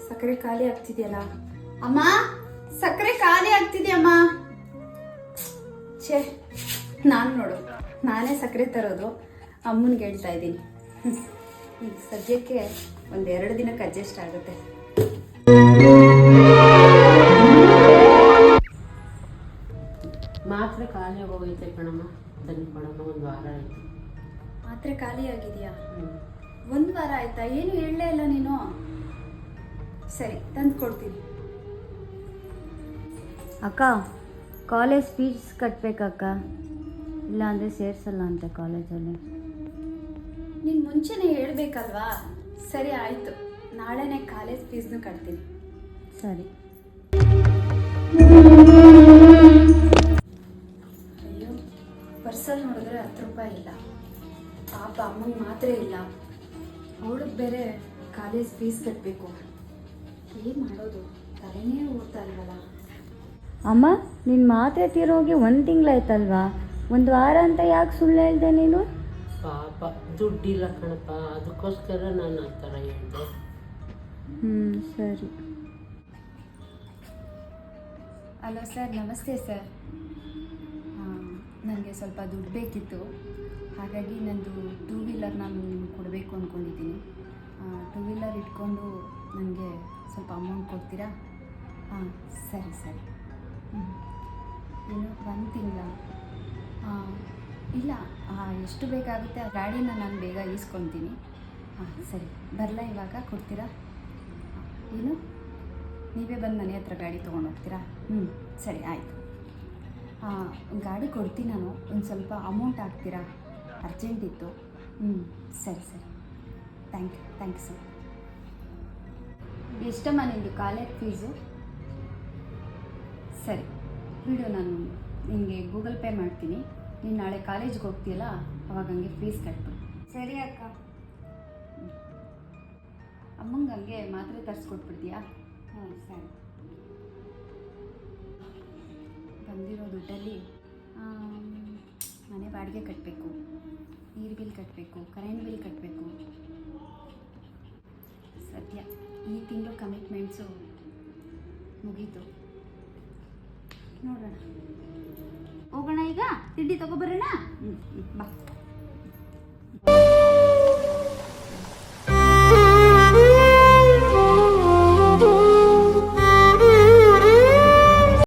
ಸಕ್ಕರೆ ಖಾಲಿ ಆಗ್ತಿದೆಯಲ್ಲ ಅಮ್ಮ, ಸಕ್ಕರೆ ಖಾಲಿ ಆಗ್ತಿದೆಯಮ್ಮ. ಛೇ, ನಾನು ನೋಡು, ನಾನೇ ಸಕ್ಕರೆ ತರೋದು, ಅಮ್ಮನಿಗೆ ಹೇಳ್ತಾ ಇದ್ದೀನಿ. ಈಗ ಸದ್ಯಕ್ಕೆ 1-2 ದಿನಕ್ಕೆ ಅಡ್ಜಸ್ಟ್ ಆಗುತ್ತೆ. ಮಾತ್ರೆ ಖಾಲಿ ಹೋಗೈತೆ ಕಣಮ್ಮ, ತಂದು ಕೊಡಮ್ಮ. 1 ವಾರ ಆಯ್ತು. ಮಾತ್ರೆ ಖಾಲಿ ಆಗಿದೆಯಾ? 1 ವಾರ ಆಯ್ತಾ? ಏನು ಹೇಳಲೇ ಇಲ್ಲ ನೀನು. ಸರಿ, ತಂದು ಕೊಡ್ತೀನಿ. ಅಕ್ಕ, ಕಾಲೇಜ್ ಫೀಸ್ ಕಟ್ಟಬೇಕಕ್ಕ, ಇಲ್ಲಾಂದರೆ ಸೇರಿಸಲ್ಲ ಅಂತ ಕಾಲೇಜಲ್ಲಿ. ನೀನು ಮುಂಚೆನೇ ಹೇಳ್ಬೇಕಲ್ವಾ? ಸರಿ ಆಯಿತು, ನಾಳೆನೇ ಕಾಲೇಜ್ ಫೀಸ್ನು ಕಟ್ತೀನಿ. ಸರಿ. ಅಯ್ಯೋ, ಪರ್ಸಲ್ಲಿ ನೋಡಿದ್ರೆ 10 ರೂಪಾಯಿ ಇಲ್ಲ. ಪಾಪ ಅಮ್ಮಂಗೆ ಮಾತ್ರೆ ಇಲ್ಲ, ಅವಳಿಗೆ ಬೇರೆ ಕಾಲೇಜ್ ಫೀಸ್ ಕಟ್ಟಬೇಕು. ಏನು ಮಾಡೋದು? ತಲೆನೇ ಓಡ್ತಾ ಇಲ್ವಲ್ಲ. ಅಮ್ಮ, ನಿನ್ನ ಮಾತ್ರೆ ತೀರೋಗಿ 1 ತಿಂಗಳಾಯ್ತಲ್ವಾ? 1 ವಾರ ಅಂತ ಯಾಕೆ ಸುಳ್ಳು ಹೇಳ್ದೆ ನೀನು? ಪಾಪ ದುಡ್ಡಿಲ್ಲ ಕಣಪ್ಪ, ಅದಕ್ಕೋಸ್ಕರ ನಾನು ಆ ಥರ ಹೇಳಿದೆ. ಸರಿ. ಹಲೋ ಸರ್, ನಮಸ್ತೆ ಸರ್. ನನಗೆ ಸ್ವಲ್ಪ ದುಡ್ಡು ಬೇಕಿತ್ತು, ಹಾಗಾಗಿ ನಂದು 2 ವೀಲರ್ ನಾನು ನಿಮ್ಗೆ ಕೊಡಬೇಕು ಅಂದ್ಕೊಂಡಿದ್ದೀನಿ. 2 ವೀಲರ್ ಇಟ್ಕೊಂಡು ನನಗೆ ಸ್ವಲ್ಪ ಅಮೌಂಟ್ ಕೊಡ್ತೀರಾ? ಹಾಂ, ಸರಿ ಸರಿ. ಏನು 1 ತಿಂಗಳ? ಇಲ್ಲ, ಎಷ್ಟು ಬೇಕಾಗುತ್ತೆ ಆ ಗಾಡಿನ ನಾನು ಬೇಗ ಈಸ್ಕೊತೀನಿ. ಹಾಂ ಸರಿ, ಬರಲಾ ಇವಾಗ? ಕೊಡ್ತೀರಾ? ಏನು, ನೀವೇ ಬಂದು ಮನೆ ಹತ್ರ ಗಾಡಿ ತೊಗೊಂಡು ಹೋಗ್ತೀರಾ? ಸರಿ ಆಯಿತು. ಗಾಡಿ ಕೊಡ್ತೀನಿ ನಾನು, ಒಂದು ಸ್ವಲ್ಪ ಅಮೌಂಟ್ ಹಾಕ್ತೀರಾ? ಅರ್ಜೆಂಟ್ ಇತ್ತು. ಸರಿ ಸರಿ, ಥ್ಯಾಂಕ್ ಯು ಸರ್. ಎಷ್ಟಮ್ಮ ನಿಮ್ಮದು ಕಾಲೇಜ್ ಫೀಸು? ಸರಿ ಬಿಡು, ನಾನು ನಿನಗೆ ಗೂಗಲ್ ಪೇ ಮಾಡ್ತೀನಿ. ನೀನು ನಾಳೆ ಕಾಲೇಜ್ಗೆ ಹೋಗ್ತೀಯಲ್ಲ, ಅವಾಗ ಹಂಗೆ ಫೀಸ್ ಕಟ್ಬಿಡು. ಸರಿ ಅಕ್ಕ. ಅಮ್ಮಂಗೆ ಹಂಗೆ ಮಾತ್ರೆ ತರಿಸ್ಕೊಟ್ಬಿಡ್ತೀಯಾ? ಸರಿ. ಬಂದಿರೋ ದುಡ್ಡಲ್ಲಿ ಮನೆ ಬಾಡಿಗೆ ಕಟ್ಟಬೇಕು, ನೀರು ಬಿಲ್ ಕಟ್ಟಬೇಕು, ಕರೆಂಟ್ ಬಿಲ್ ಕಟ್ಟಬೇಕು. ಸದ್ಯ ಈ ತಿಂಗಳು ಕಮಿಟ್ಮೆಂಟ್ಸು ಮುಗೀತು. ನೋಡೋಣ, ಹೋಗೋಣ ಈಗ ತಿಂಡಿ ತಗೊಬರೋಣ. ಬಾ.